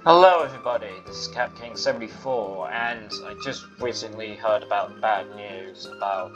Hello everybody, this is Cap King 74, and I just recently heard about bad news about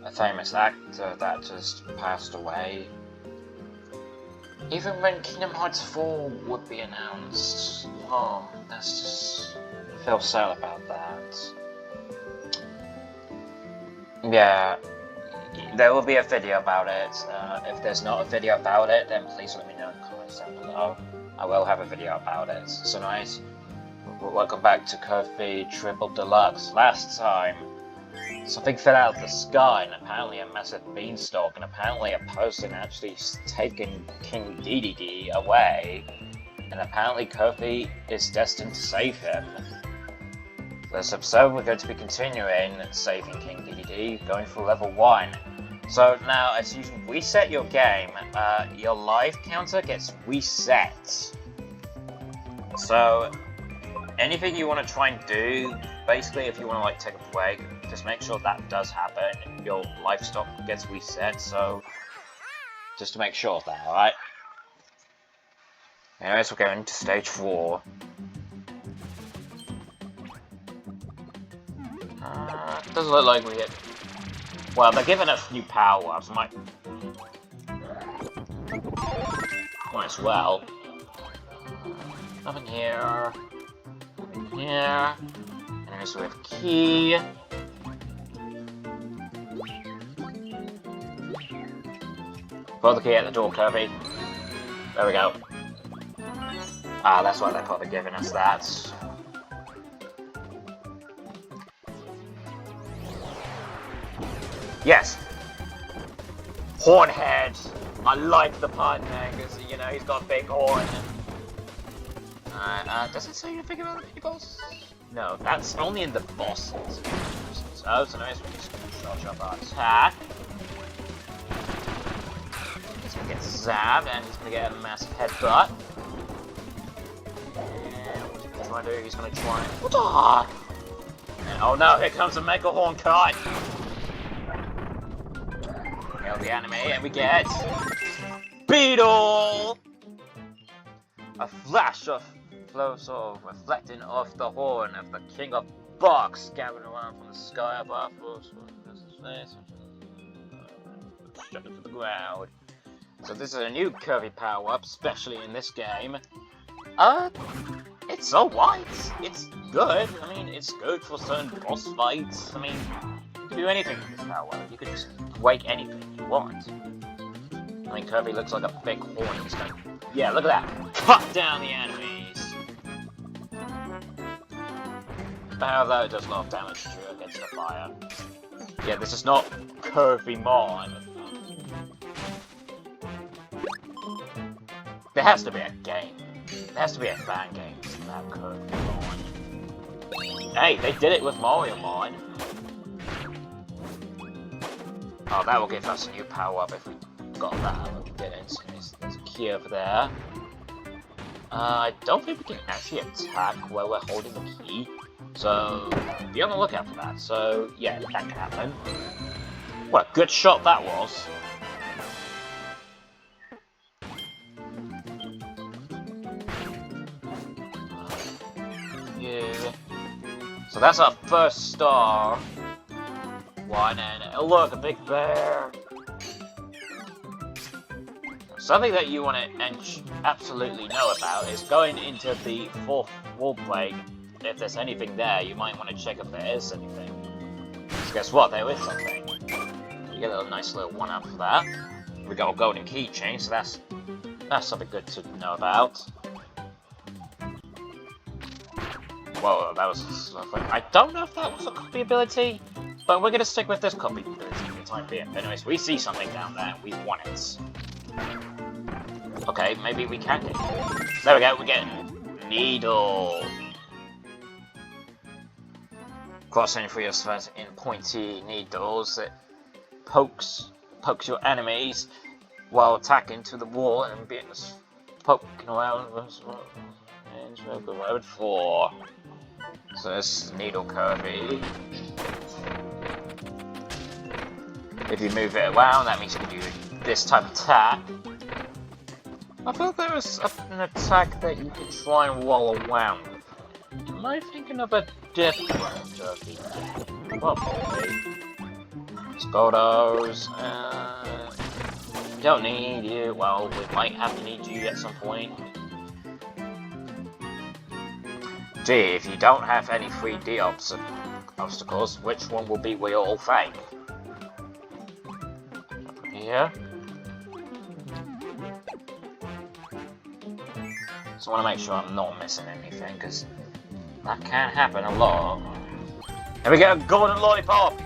a famous actor that just passed away. Even when Kingdom Hearts 4 would be announced, that's just... I feel sad about that. Yeah, there will be a video about it. If there's not a video about it, then please let me know in the comments down below. I will have a video about it. So nice. Welcome back to Kirby Triple Deluxe. Last time, something fell out of the sky, and apparently a massive beanstalk, and apparently a person actually taken King Dedede away, and apparently Kirby is destined to save him. This episode, we're going to be continuing saving King Dedede, going through level 1. So now, as you reset your game, your life counter gets reset. So, anything you want to try and do, basically if you want to like take a break, just make sure that does happen. Your life stock gets reset, so just to make sure of that, alright? Anyways, we're going to stage 4. Doesn't look like we get... Well, they're giving us new power-ups, might as well. Nothing here. Nothing here. And there's we have key. Put the key at the door, Kirby. There we go. Ah, that's why they're probably giving us that. Yes! Hornhead! I like the pun there, because, you know, he's got a big horn. Does it say anything about the mini-boss? No, that's only in the bosses. So nice, we're just gonna charge up our attack. He's gonna get zapped, and he's gonna get a massive headbutt. And what's he trying to do? He's gonna try and... And, oh no, here comes a Mega Horn cut! The anime, and we get Beetle! A flash of flows of reflecting off the horn of the King of Box, gathered around from the sky above us. Straight to the ground. So this is a new Kirby power-up, especially in this game. It's alright. It's good. I mean, it's good for certain boss fights. I mean, you can do anything with this power-up. You can just break anything you want. I mean, Kirby looks like a big horn. He's gonna... Yeah, look at that! Cut down the enemies! Although it does a lot of damage against the fire. Yeah, this is not Kirby Mon. There has to be a game. There has to be a fan game about Kirby Mon. Hey, they did it with Mario Mon. Oh, that will give us a new power-up if we got that. We'll get it. There's a key over there. I don't think we can actually attack while we're holding the key. So, be on the lookout for that. So, yeah, that can happen. What a good shot that was. Yeah. So that's our first star. One, and oh look, a big bear! Something that you want to absolutely know about is going into the 4th wall break. If there's anything there, you might want to check if there is anything. So guess what? There is something. You get a nice little one-up for that. We got a golden keychain, so that's something good to know about. Whoa, that was lovely. I don't know if that was a copy ability. But we're gonna stick with this copy ability for the time being. Anyways, we see something down there, we want it. Okay, maybe we can get it. There we go, we get Needle. Crossing through your space in pointy needles that pokes your enemies while attacking to the wall and being poking around and road 4. So this Needle Kirby. If you move it around, that means you can do this type of attack. I thought there was an attack that you could try and roll around. Am I thinking of a different Kirby? Probably. Scodos, don't need you. Well, we might have to need you at some point. Gee, if you don't have any 3D obstacles, which one will be we all fake? Here? So I want to make sure I'm not missing anything, because that can happen a lot. And we get a golden lollipop!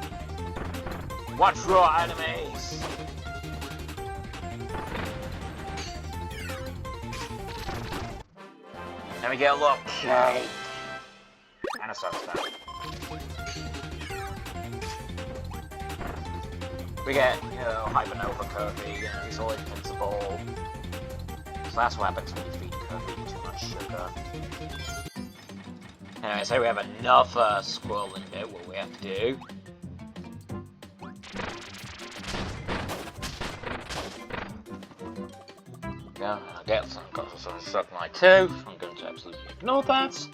Watch your enemies! And we get a little cake! And a sunstone. We get, you know, Hypernova Kirby, he's always invincible. So that's what happens when you feed Kirby too much sugar. Anyway, so we have another scrolling bit, what we have to do. Yeah, I get some got some stuck in my tooth. I'm going to absolutely ignore that.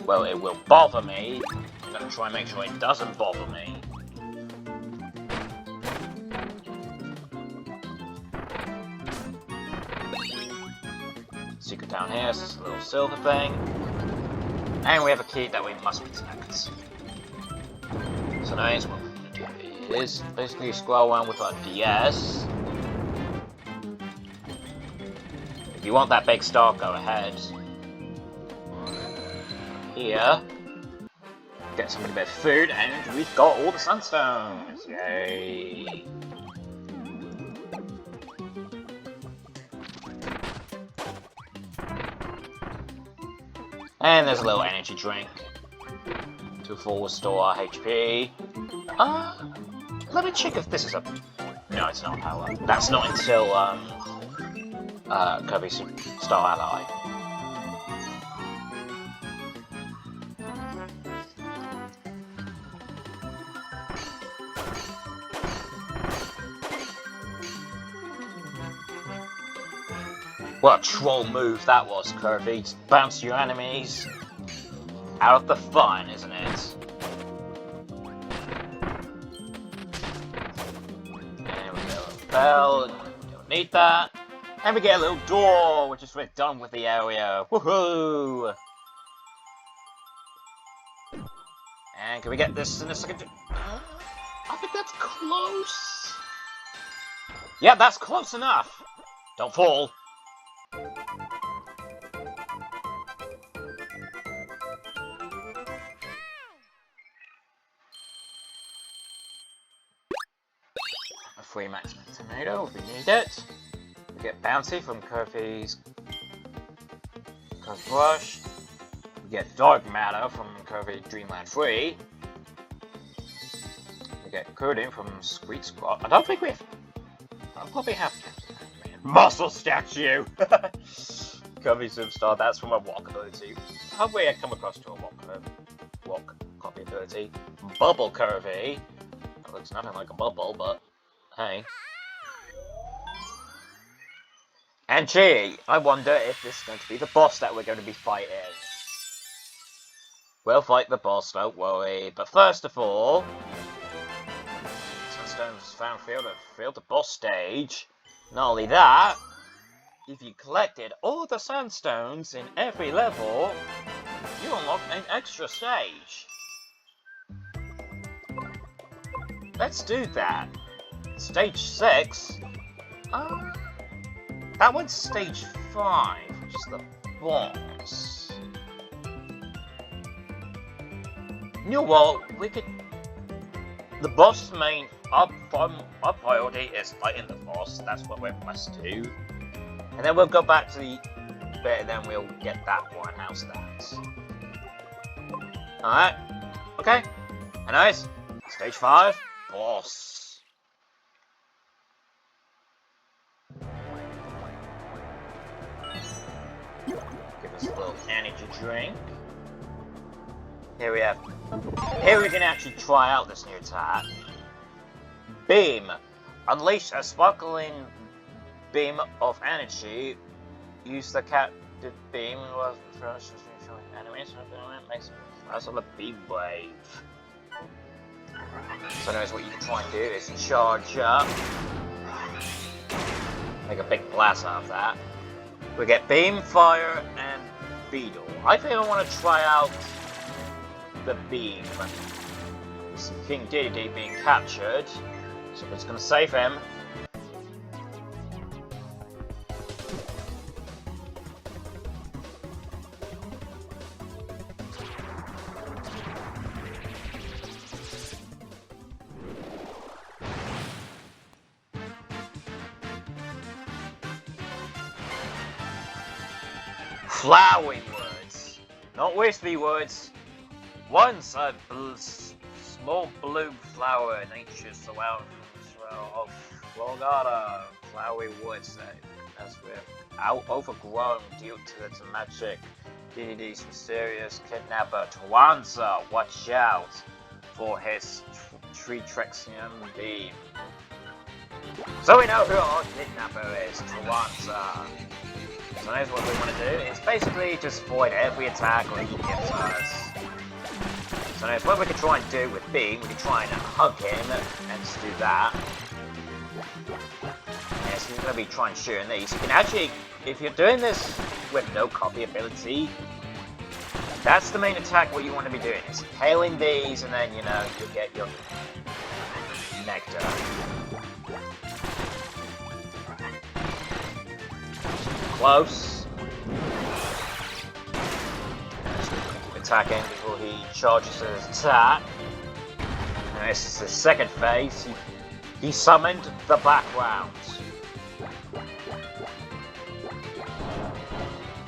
Well, it will bother me. I'm going to try and make sure it doesn't bother me. Secret down here is this little silver thing. And we have a key that we must protect. So now what we're going to do is basically scroll around with our DS. If you want that big star, go ahead. Here. Get some bit of food, and we've got all the sunstones! Yay! And there's a little energy drink to full restore our HP. Let me check if this is a... No, it's not power. That's not until Kirby Star Ally. What a troll move that was, Kirby. Just bounce your enemies out of the fun, isn't it? And we get a little bell. Don't need that. And we get a little door, which is we're done with the area. Woohoo! And can we get this in a second? I think that's close. Yeah, that's close enough. Don't fall. A free maximum tomato if we need it. We get bouncy from Kirby's brush. We get dark matter from Kirby Dreamland 3. We get coding from Squeak Squad. I don't think we have. I'll probably have muscle statue. Kirby Superstar. That's from a walk ability. Probably I come across to a walk copy ability. Bubble Kirby. That looks nothing like a bubble, but hey. And gee, I wonder if this is going to be the boss that we're going to be fighting. We'll fight the boss, don't worry. But first of all, Sunstones found failed the boss stage. Not only that, if you collected all the Sunstones in every level, you unlock an extra stage. Let's do that. Stage 6. That one's stage 5, which is the boss. You know what? We could. The boss main. Our priority is fighting the boss. That's what we must do. And then we'll go back to the bit, and then we'll get that one. How's that? Alright. Okay. Anyways, stage 5, boss. Give us a little energy drink. Here we have. Here we can actually try out this new attack. Beam. Unleash a sparkling beam of energy. Use the captive beam with enemies. Makes flash of a beam wave. So anyways, what you can try and do is charge up. Make a big blast out of that. We get beam, fire, and beetle. I think I want to try out the beam. King Dedede being captured, so it's going to save him. Flowery words, not wispy words. Once a small blue flower, nature's swell of Florida, flowery woods as we're overgrown due to its magic. Dedede's mysterious kidnapper, Tawanza, watch out for his Treetrexian beam. So we know who our kidnapper is, Tawanza. So that's what we want to do, is basically just avoid every attack or he gives us. So that's what we can try and do with Beam. We can try and hug him and just do that. Yes, we're going to be trying shooting these. You can actually, if you're doing this with no copy ability, that's the main attack what you want to be doing, is hailing these and then, you know, you'll get your nectar. Close. Keep attacking before he charges his attack. And this is the second phase. He summoned the background.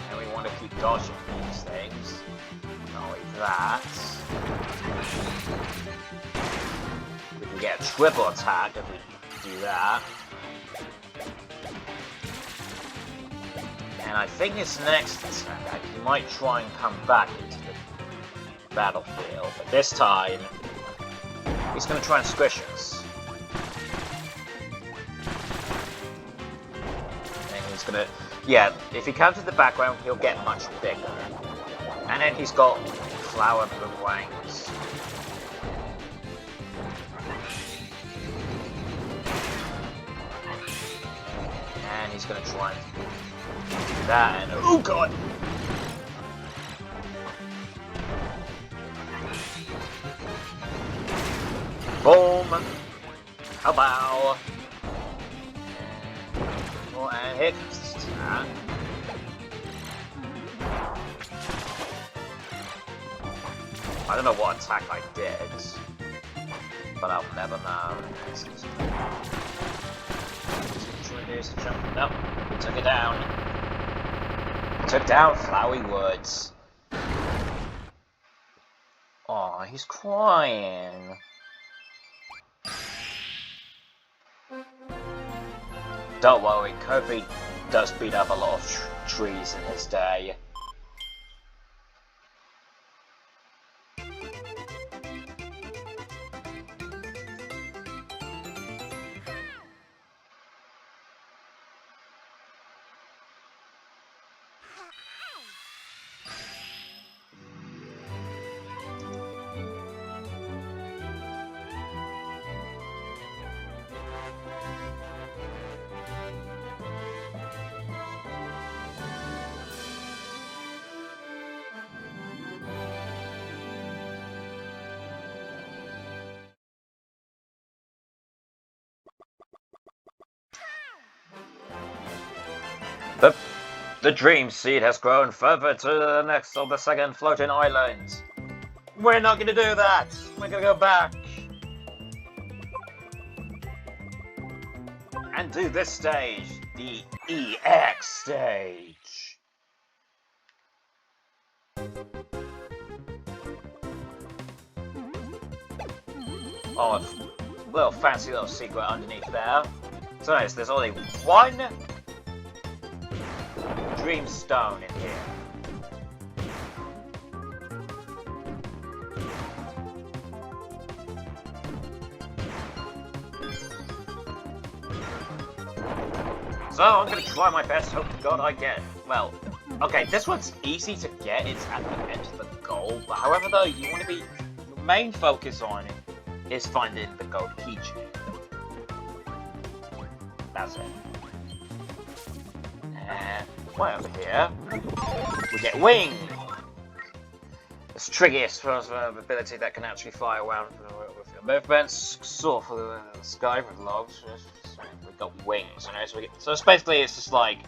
And we want to keep dodging these things. Not only that, we can get a triple attack if we do that. And I think his next attack, he might try and come back into the battlefield, but this time, he's going to try and squish us. And he's going to, yeah, if he comes to the background, he'll get much bigger. And then he's got flower boomerangs. And he's going to try and do that, and oh god! Boom! Hello! Oh, and here comes this attack. I don't know what attack I did, but I'll never know. Nope, we took it down. We took down Flowery Woods. Aw, he's crying. Don't worry, Kirby does beat up a lot of trees in his day. The dream seed has grown further to the next of the second floating island. We're not gonna do that! We're gonna go back! And do this stage, the EX stage. Oh, a little fancy little secret underneath there. So nice, there's only one Dream Stone in here. So I'm gonna try my best, hope to God I get it. Well, okay, this one's easy to get, it's at the end of the goal, but however though, you want to be, your main focus on it is finding the gold keychain. That's it. And right over here, we get Wing! It's trickiest first ability that can actually fly around with your movements, soar for the sky with logs. We've got wings, you know, so it's basically it's just like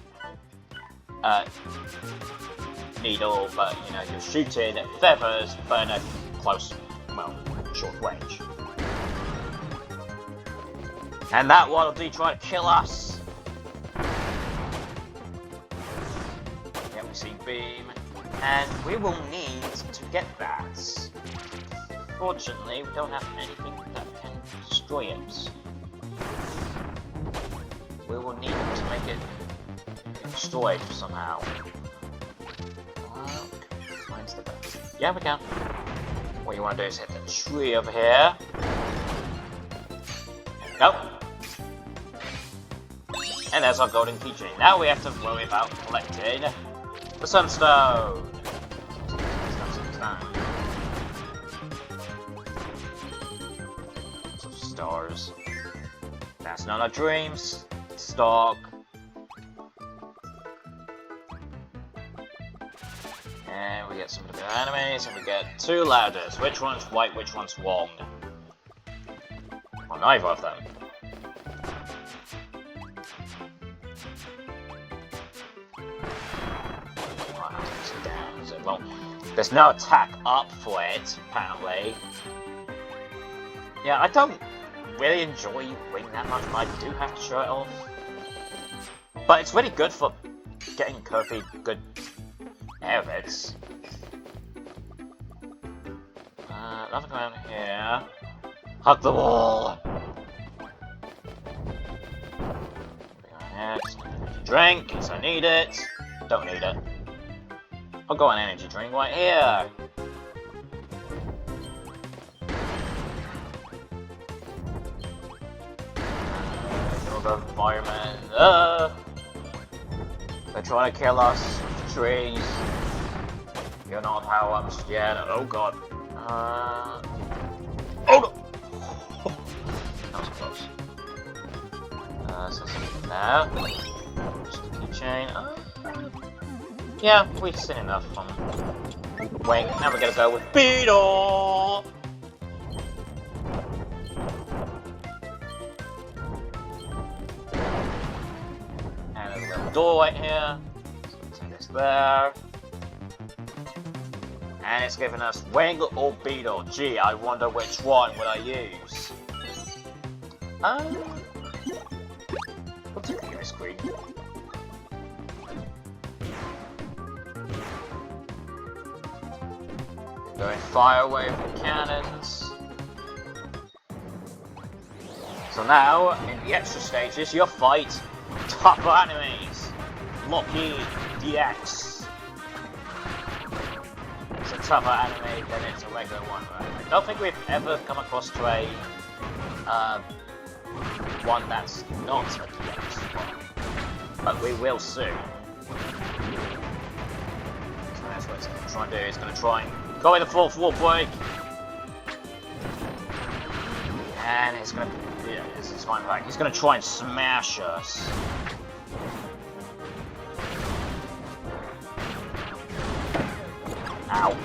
needle, but you know you're shooting at feathers, but in a close, well, short range. And that one will be trying to kill us. Yeah, we see beam. And we will need to get that. Fortunately, we don't have anything that can destroy it. We will need to make it destroyed somehow. Mine's the best. Yeah, we can. What you want to do is hit the tree over here. There we go. And there's our golden keychain. Now we have to worry about collecting the sunstone. Stars. That's not our dreams. Stock. And we get some of the enemies, and we get 2 ladders. Which one's white, which one's wrong? Well, neither of them. Well, there's no attack up for it, apparently. Yeah, I don't really enjoy Wing that much, but I do have to show it off. But it's really good for getting Kirby good airheads. Nothing around here. Hug the wall! Drink, because I need it. Don't need it. I'll go an energy drink right here. Another environment. They're trying to kill us with trees. You're not power-ups yet. Oh god. Oh no! That was close. So something there. Just a keychain. Yeah, we've seen enough from Wing. Now we're gonna go with Beetle! And there's a little door right here. So we'll take this there. And it's giving us Wing or Beetle. Gee, I wonder which one would I use. We'll take the nearest screen. Going fire away from cannons. So now, in the extra stages, you'll fight tougher enemies. Loki DX. It's a tougher enemy than it's a regular one, right? I don't think we've ever come across to a one that's not a DX one, but we will soon. So that's what it's going to try and do. It's going to try and go in the 4th wall break. And it's gonna, yeah, this is fine. Right, he's gonna try and smash us. Ow.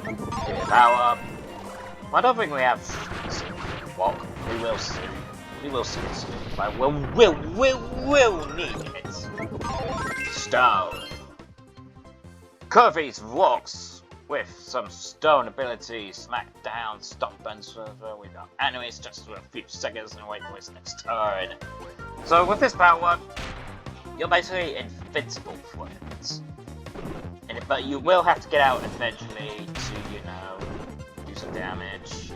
Give it power. I don't think we have walk. We will see. We will see it soon. But we'll need it. Stone. Kirby's rocks with some stone abilities, smack down, stop and server. We've got enemies just for a few seconds and wait for his next turn. So with this power, you're basically invincible for it. But you will have to get out eventually to, you know, do some damage.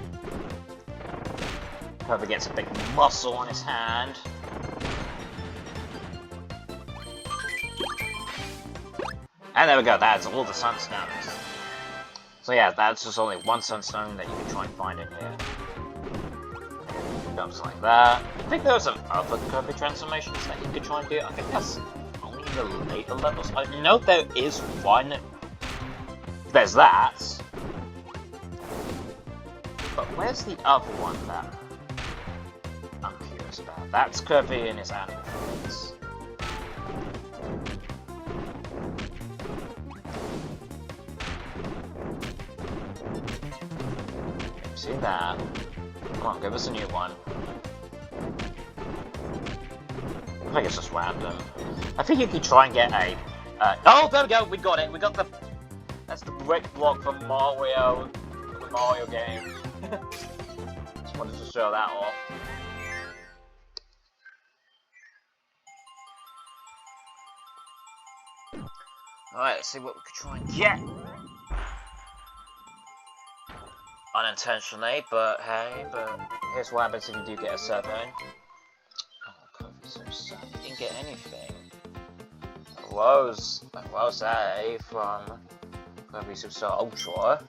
Kirby gets a big muscle on his hand. And there we go, that's all the sunstones. So yeah, that's just only one sunstone that you can try and find in here. Jumps like that. I think there were some other Kirby transformations that you could try and do. I think that's only in the later levels. I know there is one. There's that. But where's the other one that I'm curious about? That's Kirby in his animal face. See that? Come on, give us a new one. I think it's just random. I think you could try and get a... oh, there we go! We got it! We got the... That's the brick block from Mario... the Mario game. Just wanted to show that off. Alright, let's see what we could try and get. Unintentionally, but hey, but here's what happens if you do get a 7. Oh, Kirby's so sad. You didn't get anything. Woes A from Kirby Superstar Ultra.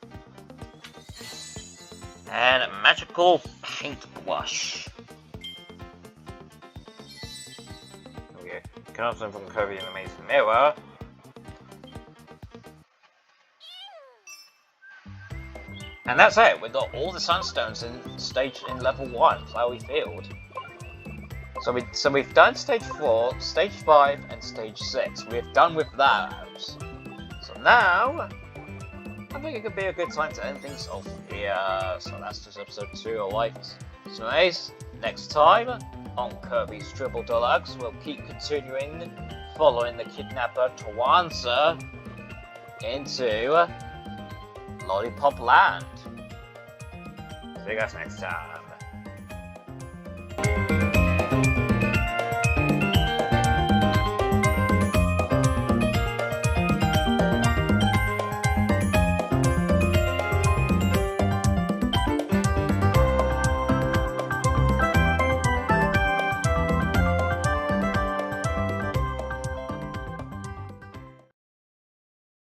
And Magical Paintbrush. Okay, comes in from Kirby and the Amazing Mirror. And that's it. We got all the Sunstones in level 1, Flowery Field. So we've done stage 4, stage 5, and stage 6. We're done with that. So now I think it could be a good time to end things off here. So that's just episode 2, alright. So anyways, next time on Kirby's Triple Deluxe, we'll keep continuing following the kidnapper Twanza into Lollipop Land. See you guys next time.